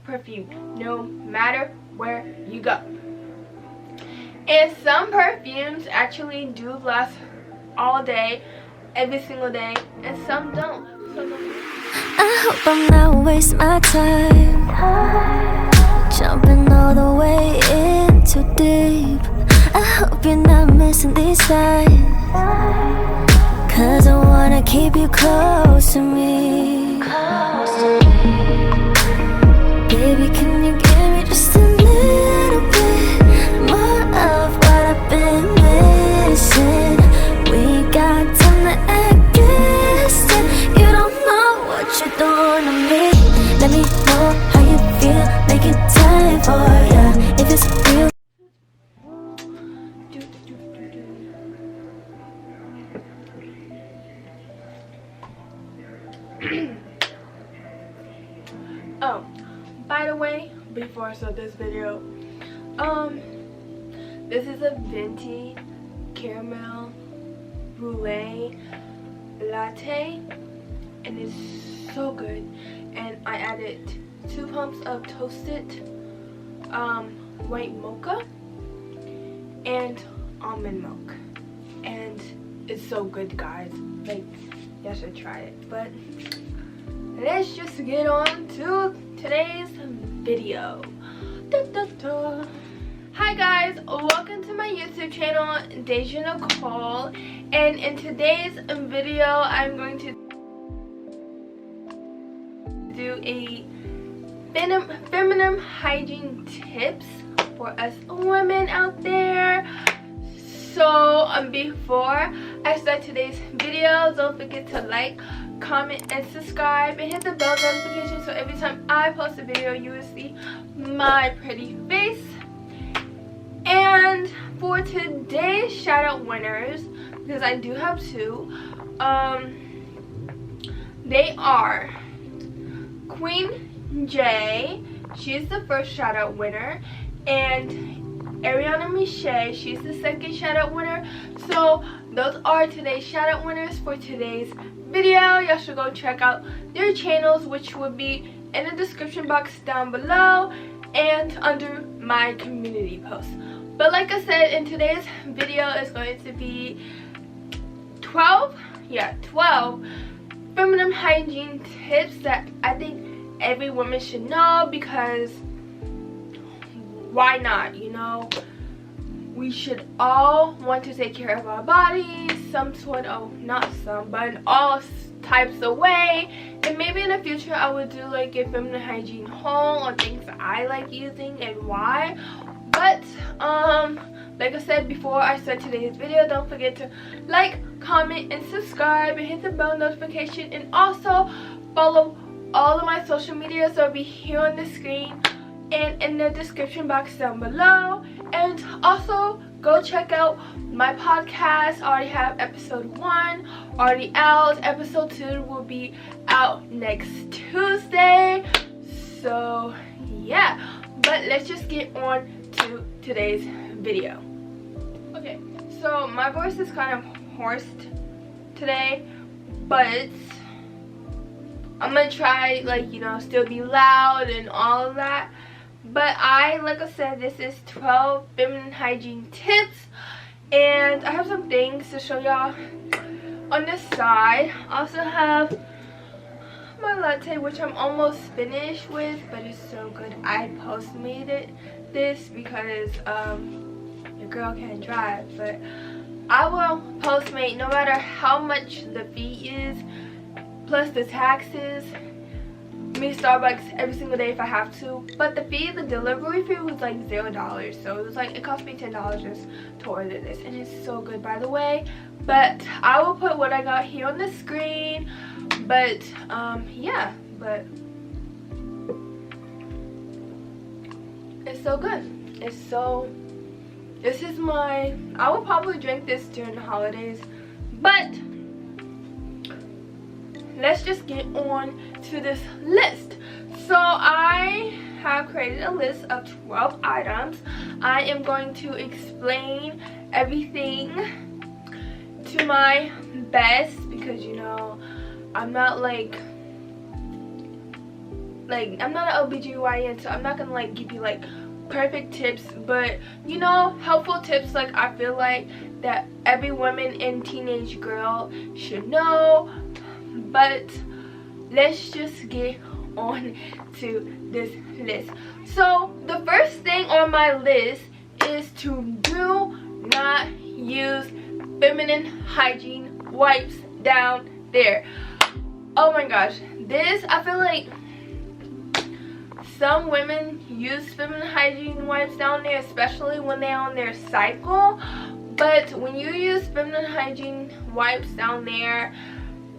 perfume no matter where you go. And some perfumes actually do last all day, every single day, and some don't. I hope I'm not wasting my time, jumping all the way in too deep. I hope you're not missing these signs, 'cause I wanna keep you close to me. Baby, can you give me just a little bit more of what I've been missing? We got time to act distant. You don't know what you're doing to me. Let me know how you feel, making time for ya. If it's real. Oh, by the way, before I start this video, this is a venti caramel brulee latte, and it's so good. And I added 2 pumps of toasted white mocha and almond milk, and it's so good, guys. Like, y'all should try it. But let's just get on to today's video. Hi guys, welcome to my YouTube channel, Dajah Nicole, and in today's video I'm going to do a feminine hygiene tips for us women out there. So before I start today's video, don't forget to like, comment, and subscribe, and hit the bell notification so every time I post a video you will see my pretty face. And for today's shout out winners, because I do have 2, they are Queen J, she's the first shout out winner, and Ariana Miche, she's the second shout out winner. So those are today's shout out winners for today's video. Y'all should go check out their channels, which will be in the description box down below and under my community post. But like I said, in today's video is going to be 12 feminine hygiene tips that I think every woman should know, because why not, you know? We should all want to take care of our bodies, some sort of, not some, but in all types of way. And maybe in the future I would do like a feminine hygiene haul on things that I like using and why. But like I said before I start today's video, don't forget to like, comment, and subscribe, and hit the bell notification, and also follow all of my social media. So it'll be here on the screen and in the description box down below. And also go check out my podcast. I already have episode 1 already out. Episode 2 will be out next Tuesday. So yeah, but let's just get on to today's video. Okay, so my voice is kind of hoarse today, but I'm gonna try, like, you know, still be loud and all of that. But like I said, this is 12 feminine hygiene tips, and I have some things to show y'all on this side. I also have my latte, which I'm almost finished with, but it's so good. I postmated this because your girl can't drive, but I will postmate no matter how much the fee is, plus the taxes. Me Starbucks every single day if I have to, but the delivery fee was like $0, so it was like, it cost me $10 just to order this, and it's so good, by the way. But I will put what I got here on the screen. But yeah, but it's so good. This is my, I will probably drink this during the holidays, but let's just get on to this list. So I have created a list of 12 items. I am going to explain everything to my best, because, you know, I'm not like like, I'm not an OBGYN, so I'm not gonna like give you like perfect tips, but you know, helpful tips like I feel like that every woman and teenage girl should know. But let's just get on to this list. So the first thing on my list is to do not use feminine hygiene wipes down there. Oh my gosh, this, I feel like some women use feminine hygiene wipes down there, especially when they're on their cycle. But when you use feminine hygiene wipes down there,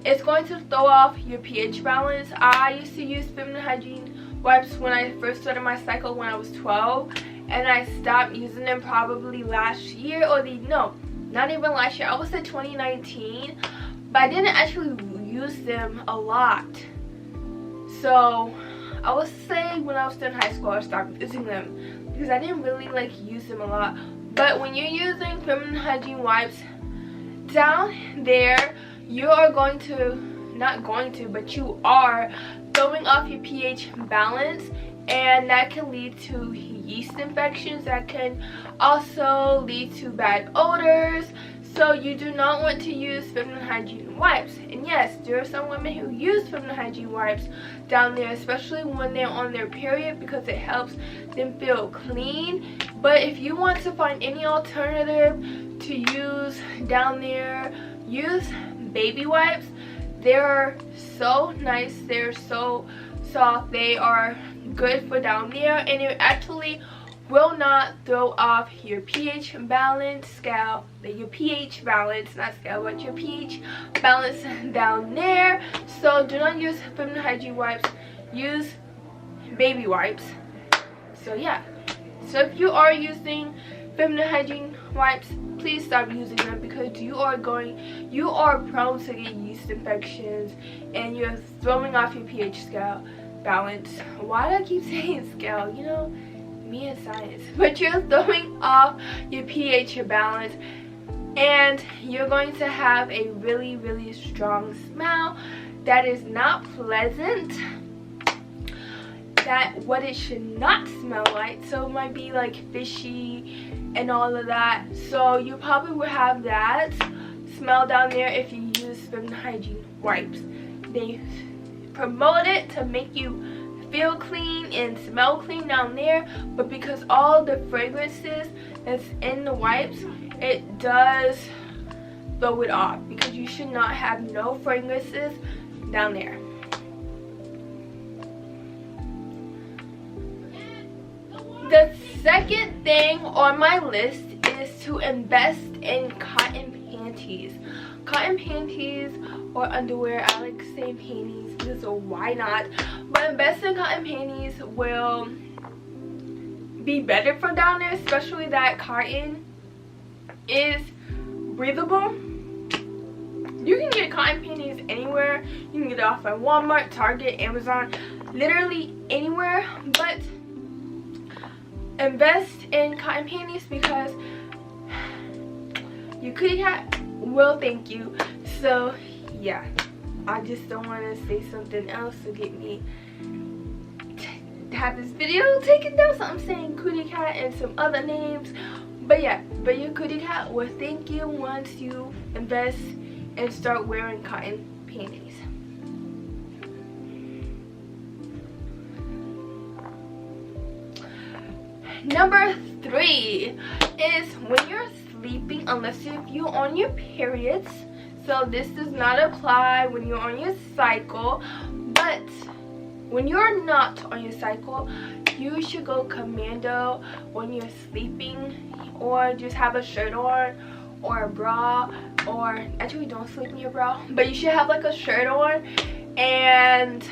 it's going to throw off your pH balance. I used to use feminine hygiene wipes when I first started my cycle when I was 12, and I stopped using them probably last year, or not even last year, I would say 2019, but I didn't actually use them a lot. So I would say when I was still in high school I stopped using them because I didn't really like use them a lot. But when you're using feminine hygiene wipes down there, you are going to, not going to, but you are throwing off your pH balance, and that can lead to yeast infections. That can also lead to bad odors. So you do not want to use feminine hygiene wipes. And yes, there are some women who use feminine hygiene wipes down there, especially when they're on their period, because it helps them feel clean. But if you want to find any alternative to use down there, use baby wipes. They're so nice, they're so soft, they are good for down there, and it actually will not throw off your pH balance, scalp, your pH balance, not scalp, but your pH balance down there. So do not use feminine hygiene wipes, use baby wipes. So yeah, so if you are using feminine hygiene wipes, please stop using them, because you are prone to get yeast infections, and you're throwing off your pH scale balance. Why do I keep saying scale? You know, me and science. But you're throwing off your pH balance, and you're going to have a really, really strong smell that is not pleasant. That what it should not smell like. So it might be like fishy and all of that. So you probably will have that smell down there if you use feminine hygiene wipes. They promote it to make you feel clean and smell clean down there, but because all the fragrances that's in the wipes, it does throw it off, because you should not have no fragrances down there. The second thing on my list is to invest in cotton panties. Cotton panties or underwear, I like saying panties because why not? But invest in cotton panties will be better for down there, especially that cotton is breathable. You can get cotton panties anywhere. You can get it off at Walmart, Target, Amazon, literally anywhere. But invest in cotton panties, because your kitty cat will thank you. So yeah, I just don't want to say something else to get me to have this video taken down, so I'm saying kitty cat and some other names. But yeah, but your kitty cat will thank you once you invest and start wearing cotton panties. Number 3 is when you're sleeping, unless if you're on your periods. So this does not apply when you're on your cycle, but when you're not on your cycle, you should go commando when you're sleeping, or just have a shirt on or a bra, or actually don't sleep in your bra, but you should have like a shirt on and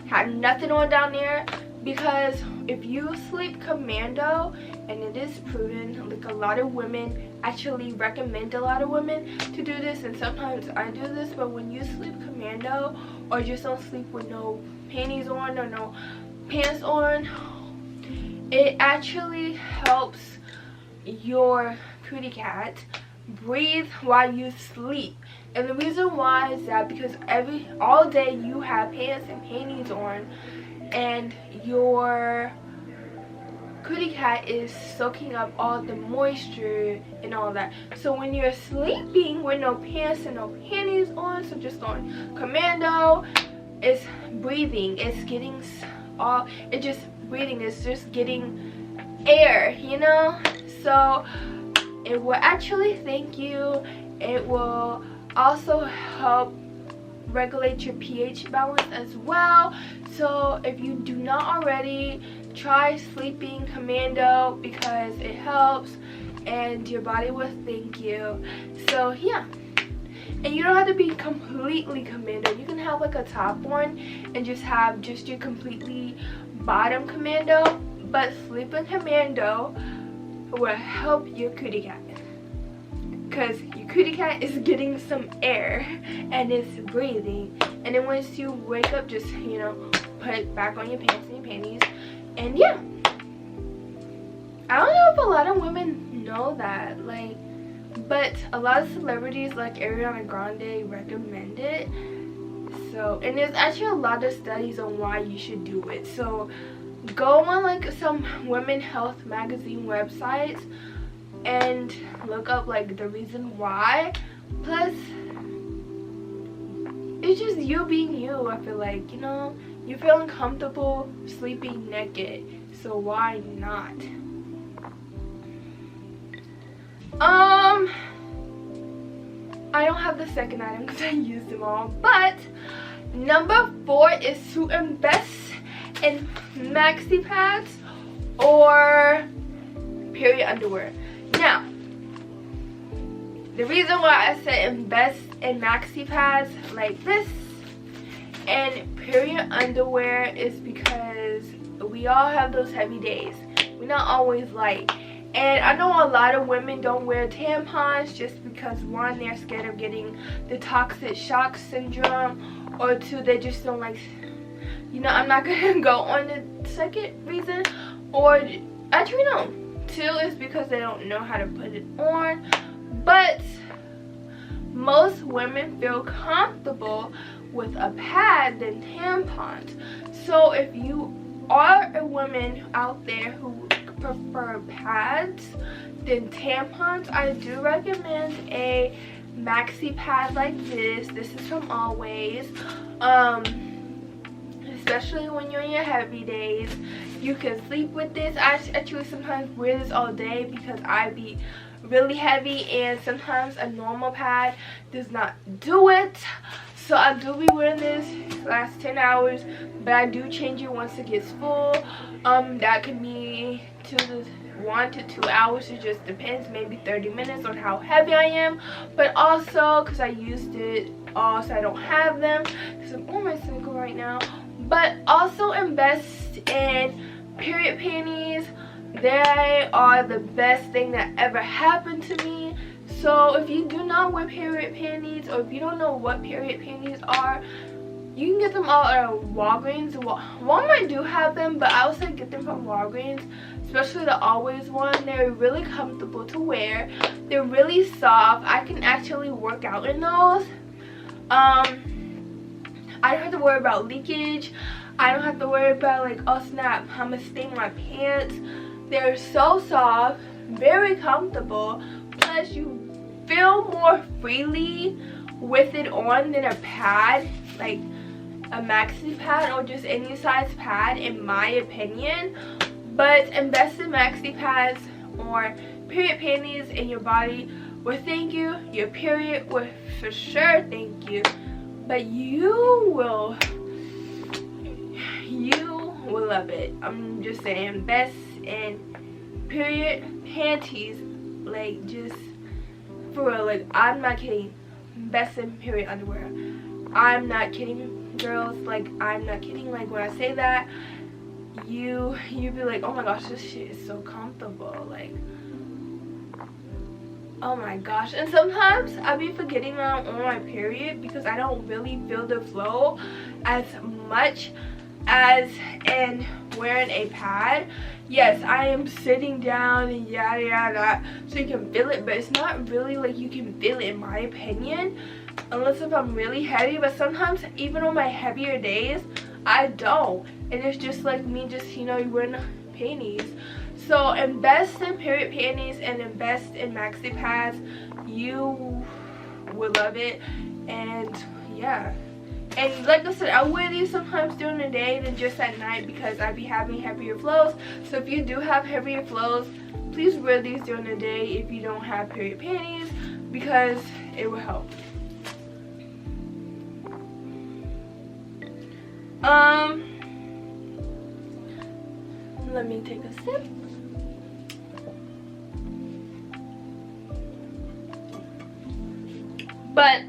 have nothing on down there. Because if you sleep commando, and it is proven, like a lot of women actually recommend a lot of women to do this, and sometimes I do this, but when you sleep commando or just don't sleep with no panties on or no pants on, it actually helps your kitty cat breathe while you sleep. And the reason why is that because all day you have pants and panties on, and your kitty cat is soaking up all the moisture and all that. So when you're sleeping with no pants and no panties on, so just on commando, it's breathing, it's getting all, it's just breathing, it's just getting air, you know. So it will actually thank you. It will also help regulate your pH balance as well. So if you do not already, try sleeping commando because it helps and your body will thank you. So yeah, and you don't have to be completely commando. You can have like a top on and just have just your completely bottom commando, but sleeping commando will help your kitty cat because your kitty cat is getting some air and it's breathing. And then once you wake up, just, you know, put it back on your pants and your panties. And yeah, I don't know if a lot of women know that, like, but a lot of celebrities like Ariana Grande recommend it. So, and there's actually a lot of studies on why you should do it. So go on like some women health magazine websites and look up like the reason why. Plus, it's just you being you. I feel like, you know, you're feeling comfortable sleeping naked, so why not? I don't have the second item because I used them all, but number 4 is to invest in maxi pads or period underwear. Now, the reason why I said invest in maxi pads like this and period underwear is because we all have those heavy days. We're not always light. And I know a lot of women don't wear tampons just because, one, they're scared of getting the toxic shock syndrome, or two, they just don't like, you know, I'm not gonna go on the second reason, or actually no, 2 is because they don't know how to put it on. But most women feel comfortable with a pad than tampons. So if you are a woman out there who prefer pads than tampons, I do recommend a maxi pad like this. This is from Always. Especially when you're in your heavy days, you can sleep with this. I actually sometimes wear this all day because I be really heavy, and sometimes a normal pad does not do it. So I do be wearing this last 10 hours, but I do change it once it gets full. That could be 1 to 2 hours. It just depends, maybe 30 minutes on how heavy I am. But also because I used it all, so I don't have them because I'm on my cycle right now. But also invest in period panties. They are the best thing that ever happened to me. So if you do not wear period panties, or if you don't know what period panties are, you can get them all at Walgreens. Walmart do have them, but I also get them from Walgreens, especially the Always one. They're really comfortable to wear. They're really soft. I can actually work out in those. I don't have to worry about leakage. I don't have to worry about like, oh snap, I'm gonna stain my pants. They're so soft, very comfortable. Plus you feel more freely with it on than a pad, like a maxi pad or just any size pad, in my opinion. But invest in maxi pads or period panties, and your body will thank you. Your period will for sure thank you. But you will love it. I'm just saying, invest in period panties, like, just for real. Like, I'm not kidding. Invest in period underwear. I'm not kidding, girls. Like, I'm not kidding. Like, when I say that, you be like, oh my gosh, this shit is so comfortable. Like, oh my gosh. And sometimes I be forgetting that I'm on my period because I don't really feel the flow as much as in wearing a pad. Yes, I am sitting down and yada yada, so you can feel it, but it's not really like you can feel it, in my opinion, unless if I'm really heavy. But sometimes even on my heavier days, I don't. and it's just like me, just, you know, wearing panties. So invest in period panties and invest in maxi pads. You will love it. And yeah, and like I said, I wear these sometimes during the day than just at night because I be having heavier flows. So if you do have heavier flows, please wear these during the day if you don't have period panties, because it will help. Let me take a sip. But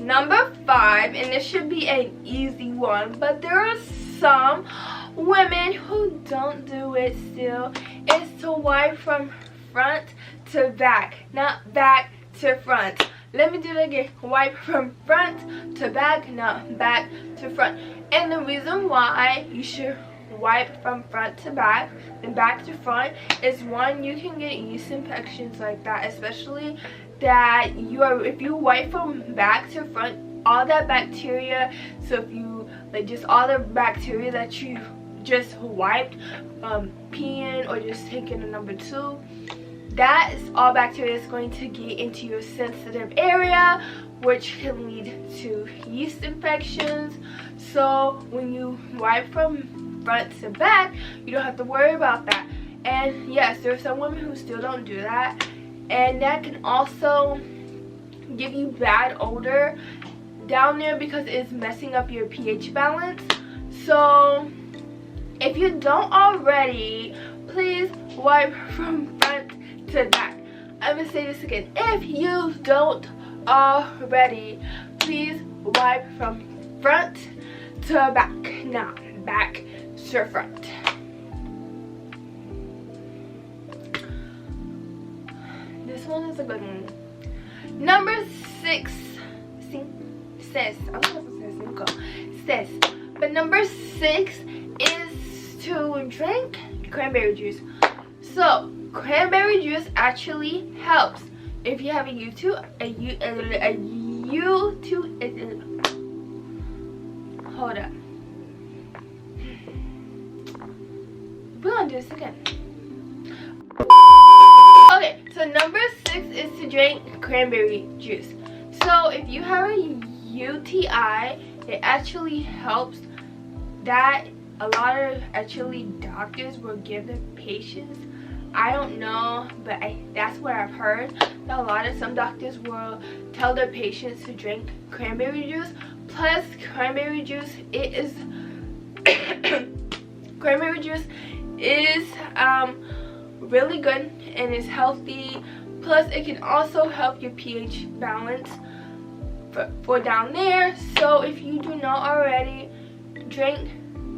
number 5, and this should be an easy one, but there are some women who don't do it still, is to wipe from front to back, not back to front. Let me do that again. Wipe from front to back, not back to front. And the reason why you should wipe from front to back and back to front is, one, you can get yeast infections like that, especially that if you wipe from back to front, all that bacteria, so if you like just all the bacteria that you just wiped, peeing or just taking a number 2, that is all bacteria is going to get into your sensitive area, which can lead to yeast infections. So when you wipe from front to back, you don't have to worry about that. And yes, there are some women who still don't do that, and that can also give you bad odor down there because it's messing up your pH balance. So if you don't already, please wipe from front to back. I'm gonna say this again. If you don't already, please wipe from front to back, not back to front. This one is a good one. Number 6. Sis. But number 6 is to drink cranberry juice. So cranberry juice actually helps if you have hold up. We're gonna do this again. Okay, so number 6 is to drink cranberry juice. So if you have a UTI, it actually helps. That a lot of actually doctors will give their patients, I don't know, but that's what I've heard, that some doctors will tell their patients to drink cranberry juice. Plus cranberry juice, cranberry juice is really good and is healthy. Plus it can also help your pH balance for down there. So if you do not already drink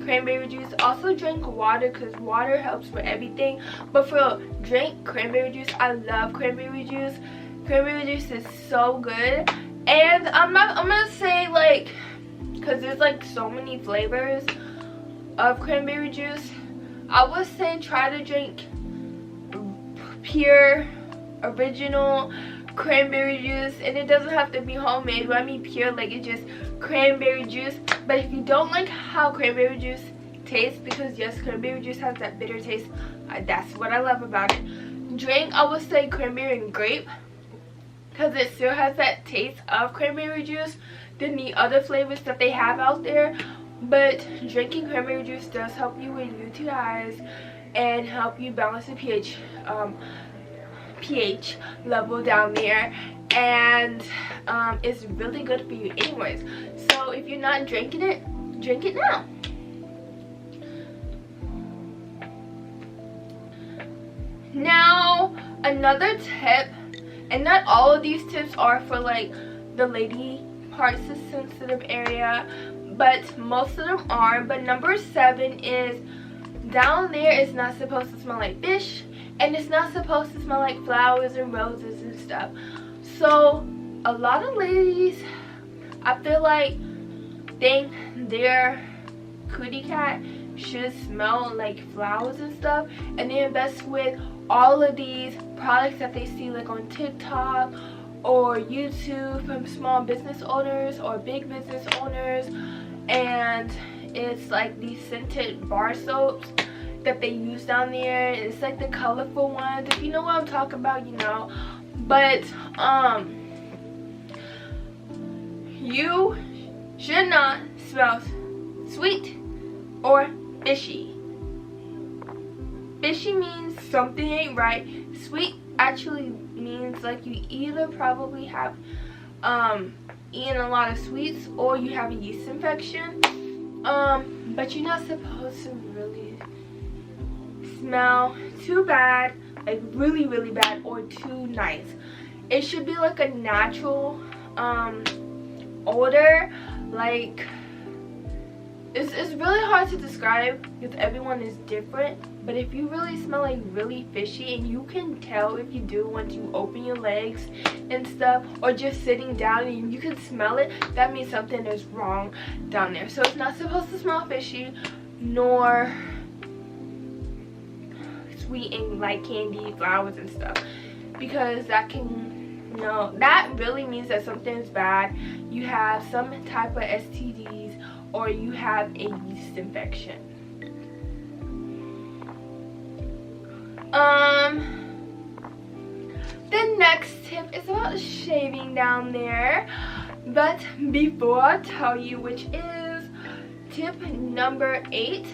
cranberry juice, also drink water, because water helps for everything. But for drink cranberry juice, I love cranberry juice. Cranberry juice is so good. And I'm gonna say, like, because there's like so many flavors of cranberry juice, I would say try to drink pure original cranberry juice. And it doesn't have to be homemade. When I mean pure, like, it's just cranberry juice. But if you don't like how cranberry juice tastes, because yes, cranberry juice has that bitter taste, that's what I love about it. Drink, I would say cranberry and grape, because it still has that taste of cranberry juice than the other flavors that they have out there. But drinking cranberry juice does help you with UTIs and help you balance the pH level down there, and it's really good for you anyways. So if you're not drinking it, drink it now. Now another tip, and not all of these tips are for like the lady parts, the sensitive area, but most of them are. But number 7 is, down there it's not supposed to smell like fish, and it's not supposed to smell like flowers and roses and stuff. So a lot of ladies, I feel like, think their cootie cat should smell like flowers and stuff, and they invest with all of these products that they see like on TikTok or YouTube from small business owners or big business owners, and it's like these scented bar soaps that they use down there. It's like the colorful ones. If you know what I'm talking about, you know. But you should not smell sweet or fishy. Fishy means something ain't right. Sweet actually means like you either probably have eaten a lot of sweets or you have a yeast infection. But you're not supposed to really smell too bad, like really really bad, or too nice. It should be like a natural odor. Like it's really hard to describe because everyone is different, but if you really smell like really fishy, and you can tell if you do once you open your legs and stuff, or just sitting down and you can smell it, that means something is wrong down there. So it's not supposed to smell fishy nor sweet and like candy, flowers and stuff, because that can, you know, that really means that something's bad. You have some type of STDs or you have a yeast infection. The next tip is about shaving down there, but before I tell you which is tip number 8,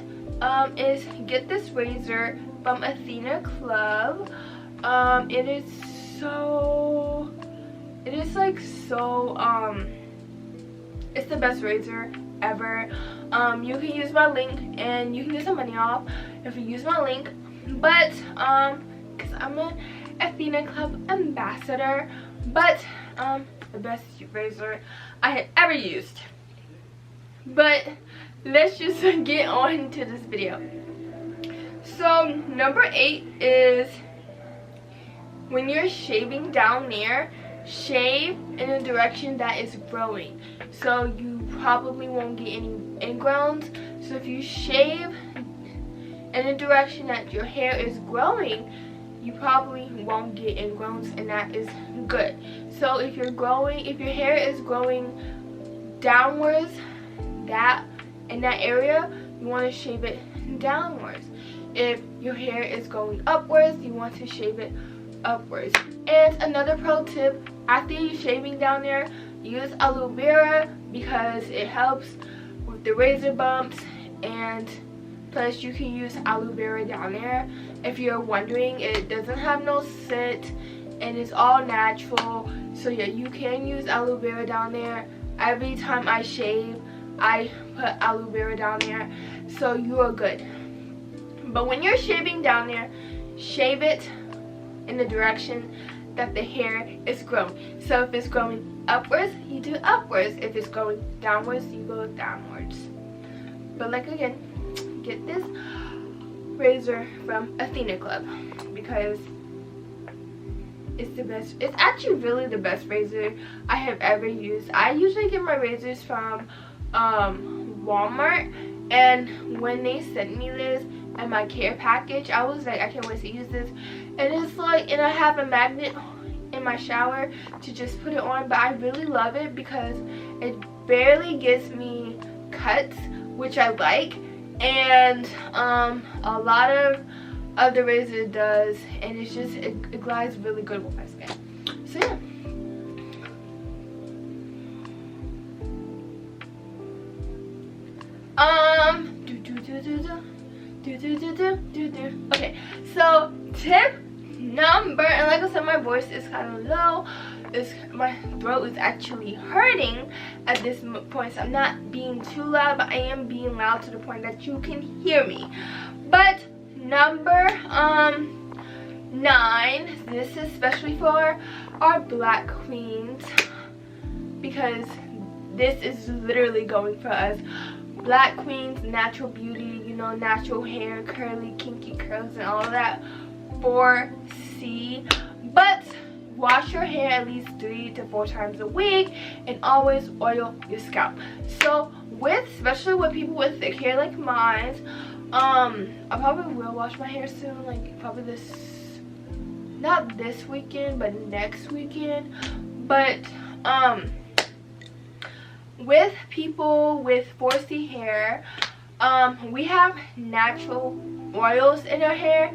is get this razor from Athena Club. It is like so it's the best razor ever. You can use my link and you can get some money off if you use my link, but because I'm an Athena Club ambassador. But the best razor I have ever used. But let's just get on to this video. So number 8 is, when you're shaving down there, shave in a direction that is growing, so you probably won't get any ingrowns. So if you shave in a direction that your hair is growing, you probably won't get ingrowns, and that is good. So if your hair is growing downwards, in that area, you want to shave it downwards. If your hair is going upwards, you want to shave it upwards. And another pro tip, after you're shaving down there, use aloe vera, because it helps with the razor bumps, and plus you can use aloe vera down there. If you're wondering, it doesn't have no scent and it's all natural. So yeah, you can use aloe vera down there. Every time I shave, I put aloe vera down there, so you are good. But when you're shaving down there, shave it in the direction that the hair is growing. So if it's growing upwards, you do upwards. If it's going downwards, you go downwards. But like again, get this razor from Athena Club because it's the best. It's actually really the best razor I have ever used. I usually get my razors from Walmart, and when they sent me this and my care package, I was like, I can't wait to use this. And it's like, and I have a magnet in my shower to just put it on, but I really love it because it barely gives me cuts, which I like, and a lot of other razor does, and it's just, it glides really good with my skin. So yeah. Okay, so tip number, and like I said, my voice is kind of low. My throat is actually hurting at this point, so I'm not being too loud, but I am being loud to the point that you can hear me. But number 9, this is especially for our black queens, because this is literally going for us. Black queens, natural beauty, you know, natural hair, curly, kinky curls, and all of that. 4C. But wash your hair at least 3 to 4 times a week, and always oil your scalp. So especially with people with thick hair like mine, I probably will wash my hair soon, like probably not this weekend, but next weekend. But with people with 4C hair, we have natural oils in our hair,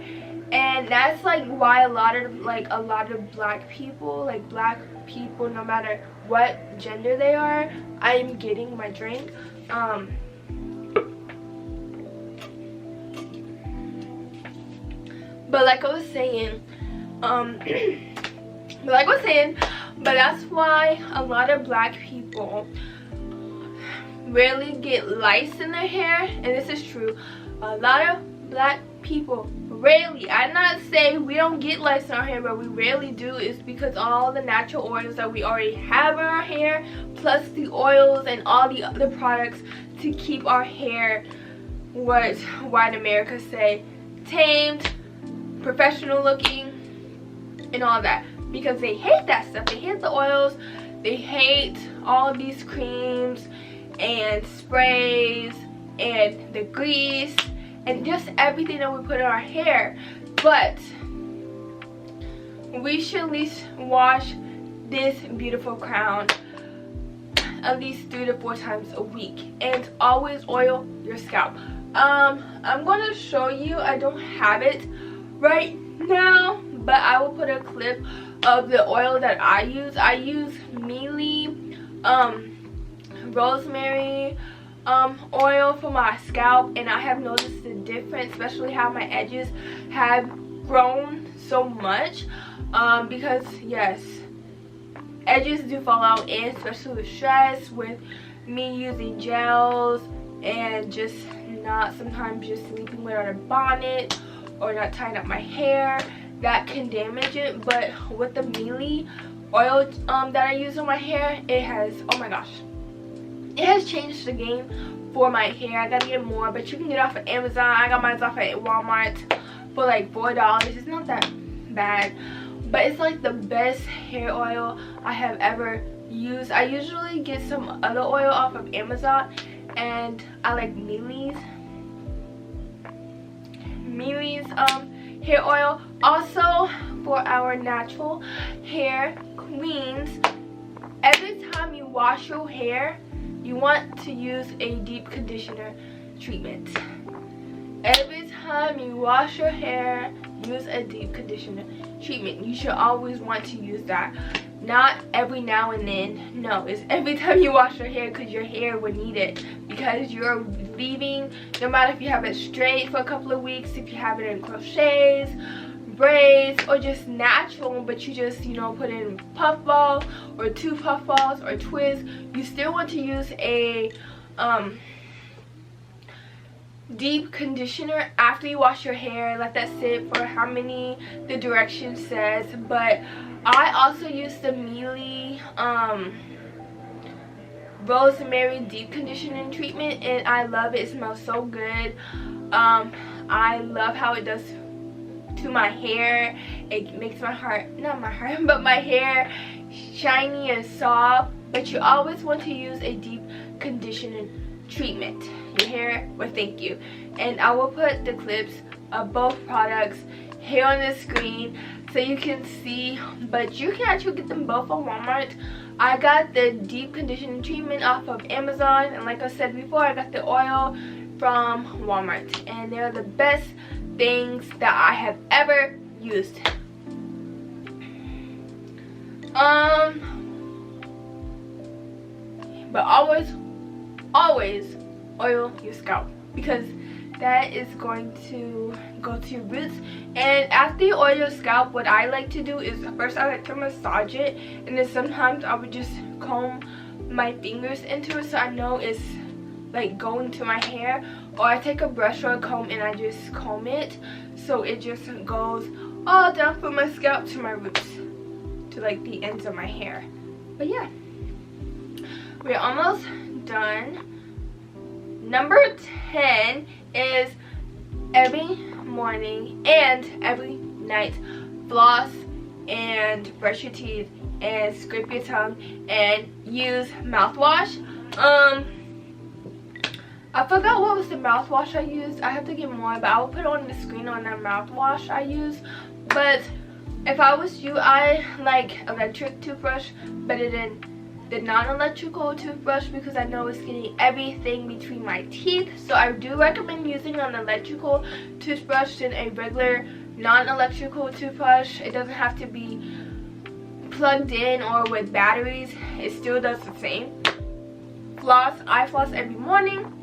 and that's like why a lot of black people, no matter what gender they are, I'm getting my drink. But like I was saying, but that's why a lot of black people rarely get lice in their hair, and this is true. A lot of black people rarely, I'm not saying we don't get lice in our hair, but we rarely do, is because all the natural oils that we already have in our hair, plus the oils and all the other products to keep our hair, what white America say, tamed, professional looking, and all that. Because they hate that stuff. They hate the oils, they hate all of these creams and sprays and the grease and just everything that we put in our hair. But we should at least wash this beautiful crown at least 3 to 4 times a week, and always oil your scalp. I'm going to show you, I don't have it right now, but I will put a clip of the oil that I use. I use Mealy rosemary oil for my scalp, and I have noticed the difference, especially how my edges have grown so much, because yes, edges do fall out, and especially with stress, with me using gels and just not sometimes just sleeping without a bonnet or not tying up my hair, that can damage it. But with the Mealy oil that I use on my hair, it has, oh my gosh, it has changed the game for my hair. I gotta get more, but you can get it off of Amazon. I got mine off at Walmart for like $4. It's not that bad, but it's like the best hair oil I have ever used. I usually get some other oil off of Amazon, and I like Mealy's hair oil. Also, for our natural hair queens, every time you wash your hair, you want to use a deep conditioner treatment. Every time you wash your hair, use a deep conditioner treatment. You should always want to use that. Not every now and then. No, it's every time you wash your hair, because your hair would need it. Because you're leaving, no matter if you have it straight for a couple of weeks, if you have it in crochets, braids, or just natural, but you just, you know, put in puff ball or 2 puff balls or twists, you still want to use a deep conditioner after you wash your hair. Let that sit for how many the direction says. But I also use the Mealy rosemary deep conditioning treatment, and I love it. It smells so good. I love how it does to my hair. It makes my hair shiny and soft. But you always want to use a deep conditioning treatment. Your hair will thank you. And I will put the clips of both products here on the screen so you can see, but you can actually get them both on Walmart. I got the deep conditioning treatment off of Amazon, and like I said before, I got the oil from Walmart, and they're the best things that I have ever used. But always oil your scalp, because that is going to go to your roots. And after you oil your scalp, what I like to do is first I like to massage it, and then sometimes I would just comb my fingers into it so I know it's like going to my hair, or I take a brush or a comb and I just comb it so it just goes all down from my scalp to my roots, to like the ends of my hair. But yeah, we're almost done. Number 10 is every morning and every night floss and brush your teeth and scrape your tongue and use mouthwash. I forgot what was the mouthwash I used. I have to get more, but I will put it on the screen on the mouthwash I use. But If I was you, I like electric toothbrush better than the non-electrical toothbrush because I know it's getting everything between my teeth. So I do recommend using an electrical toothbrush than a regular non-electrical toothbrush. It doesn't have to be plugged in or with batteries. It still does the same. Floss, I floss every morning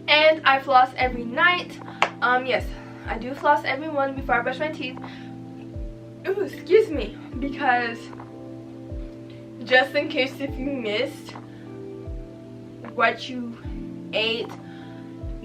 and I floss every night. Yes, I do floss every morning before I brush my teeth. Ooh, excuse me, because just in case if you missed what you ate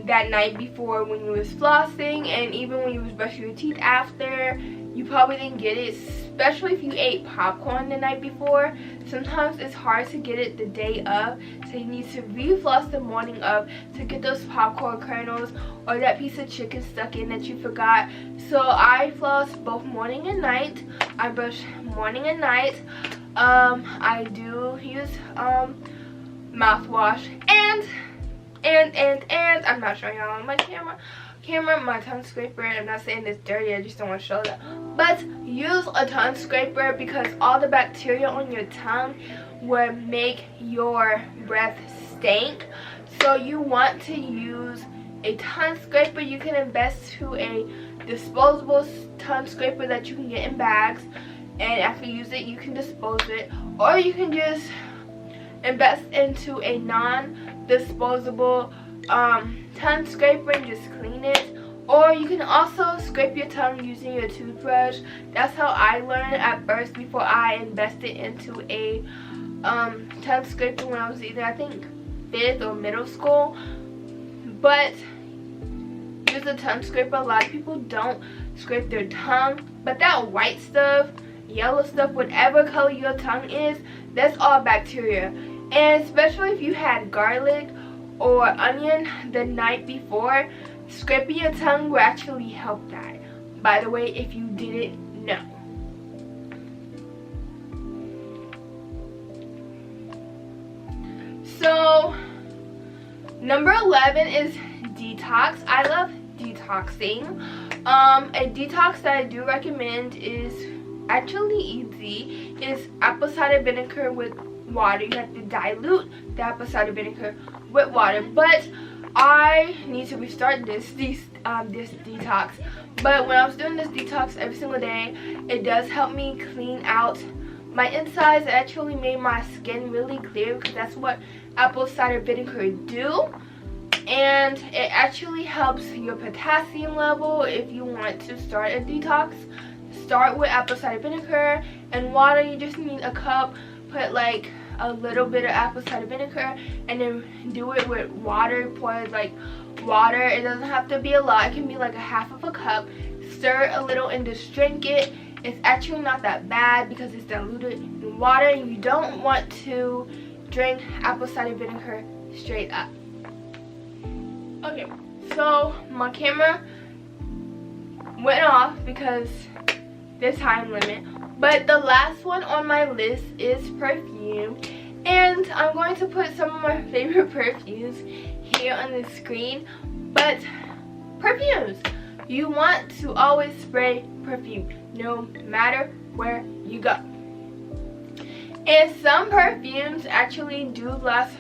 that night before when you was flossing, and even when you was brushing your teeth after, you probably didn't get it, especially if you ate popcorn the night before. Sometimes it's hard to get it the day of, so you need to re-floss the morning of to get those popcorn kernels or that piece of chicken stuck in that you forgot. So I floss both morning and night. I brush morning and night. I do use mouthwash and I'm not showing y'all on my camera, my tongue scraper. I'm not saying it's dirty, I just don't want to show that. But use a tongue scraper because all the bacteria on your tongue will make your breath stink. So you want to use a tongue scraper. You can invest to a disposable tongue scraper that you can get in bags, and after you use it you can dispose it, or you can just invest into a non-disposable tongue scraper and just clean it. Or you can also scrape your tongue using your toothbrush. That's how I learned at first before I invested into a tongue scraper when I was either, I think, 5th or middle school. But use a tongue scraper. A lot of people don't scrape their tongue, but that white stuff, yellow stuff, whatever color your tongue is, that's all bacteria. And especially if you had garlic or onion the night before, scraping your tongue will actually help that. By the way, if you didn't know. So number 11 is detox. I love detoxing. A detox that I do recommend is actually easy. Is apple cider vinegar with water. You have to dilute the apple cider vinegar with water. But I need to restart this detox. But when I was doing this detox every single day, it does help me clean out my insides. It actually made my skin really clear because that's what apple cider vinegar do. And it actually helps your potassium level. If you want to start a detox, start with apple cider vinegar and water. You just need a cup. Put like a little bit of apple cider vinegar and then do it with water. Pour like water. It doesn't have to be a lot. It can be like a half of a cup. Stir a little and just drink it. It's actually not that bad because it's diluted in water, and you don't want to drink apple cider vinegar straight up. Okay, so my camera went off because there's time limit. But the last one on my list is perfume. And I'm going to put some of my favorite perfumes here on the screen. But perfumes, you want to always spray perfume no matter where you go. And some perfumes actually do last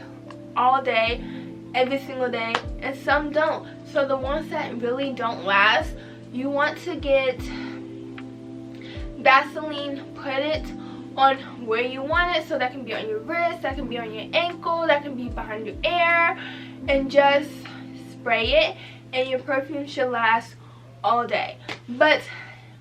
all day, every single day, and some don't. So the ones that really don't last, you want to get Vaseline, put it on where you want it. So that can be on your wrist, that can be on your ankle, that can be behind your ear, and just spray it, and your perfume should last all day. But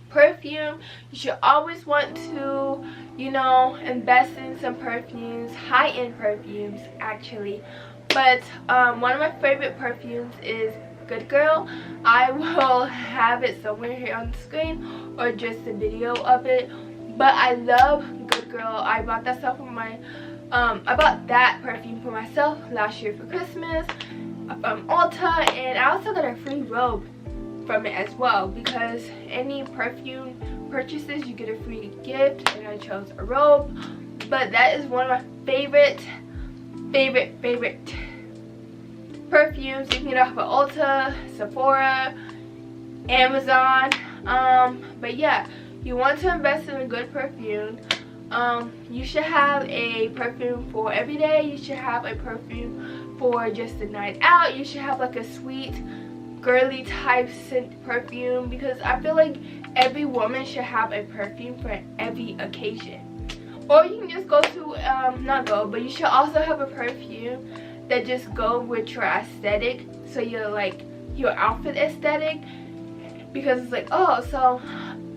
perfume, you should always want to, you know, invest in some perfumes, high-end perfumes actually. But one of my favorite perfumes is Good Girl. I will have it somewhere here on the screen or just a video of it. But I love Good Girl. I bought that stuff for my I bought that perfume for myself last year for Christmas from Ulta, and I also got a free robe from it as well, because any perfume purchases you get a free gift, and I chose a robe. But that is one of my favorite perfumes. You can get off of Ulta, Sephora, Amazon. But yeah, you want to invest in a good perfume. You should have a perfume for every day. You should have a perfume for just a night out. You should have like a sweet, girly type scent perfume, because I feel like every woman should have a perfume for every occasion. Or you can just go to, but you should also have a perfume that just go with your aesthetic, so you're like your outfit aesthetic, because it's like, oh, so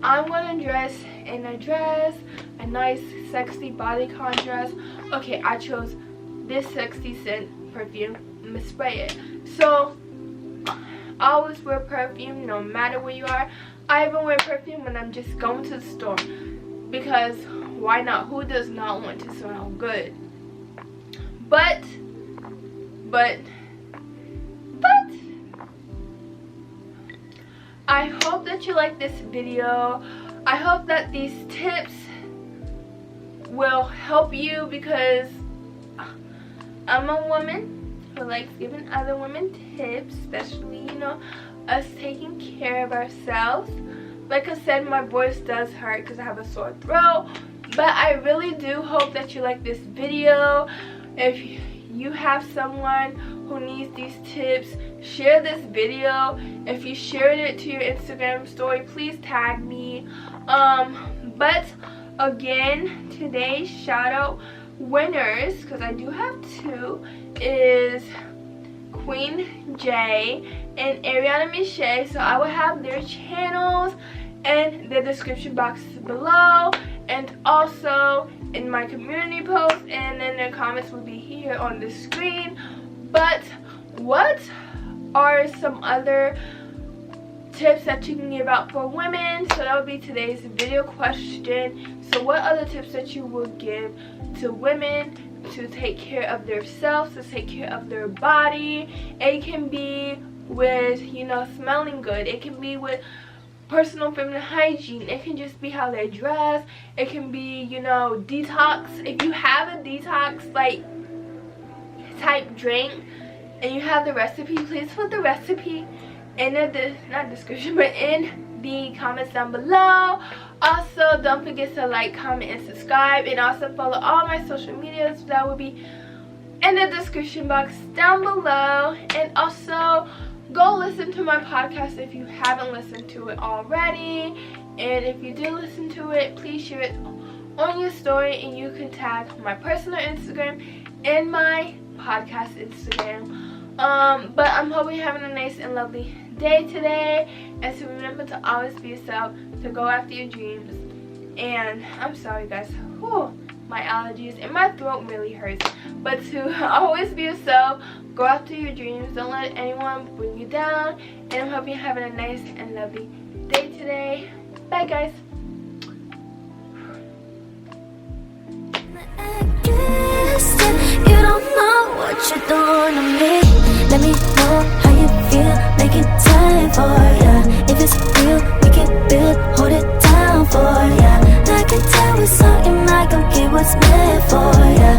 I'm gonna dress in a dress, a nice sexy bodycon dress. Okay, I chose this sexy scent perfume. I'm gonna spray it. So I always wear perfume no matter where you are. I even wear perfume when I'm just going to the store, because why not? Who does not want to smell good? But I hope that you like this video. I hope that these tips will help you, because I'm a woman who likes giving other women tips, especially, you know, us taking care of ourselves. Like I said, my voice does hurt because I have a sore throat, but I really do hope that you like this video. If you have someone who needs these tips, share this video. If you shared it to your Instagram story, please tag me. But again, today's shout out winners, because I do have two, is Queen J and Ariana Miche. So I will have their channels in the description box below, and also in my community post, and then their comments will be here on the screen. But what are some other tips that you can give out for women? So that would be today's video question. So what other tips that you will give to women to take care of themselves, to take care of their body? It can be with, you know, smelling good. It can be with personal feminine hygiene. It can just be how they dress. It can be, you know, detox. If you have a detox like type drink and you have the recipe, please put the recipe in the not description, but in the comments down below. Also, don't forget to like, comment, and subscribe, and also follow all my social medias. That will be in the description box down below. And also go listen to my podcast if you haven't listened to it already, and if you do listen to it, please share it on your story, and you can tag my personal Instagram and my podcast Instagram. But I'm hoping you're having a nice and lovely day today, and to remember to always be yourself, to go after your dreams. And I'm sorry guys, whew, my allergies and my throat really hurts, but to always be yourself, go after your dreams, don't let anyone bring you down, and I'm hoping you're having a nice and lovely day today. Bye guys. You don't know what you're doing to me. Let me know how you feel, make it time for ya. If it's real, we can build, hold it down for ya. I can tell with something I can get what's meant for ya.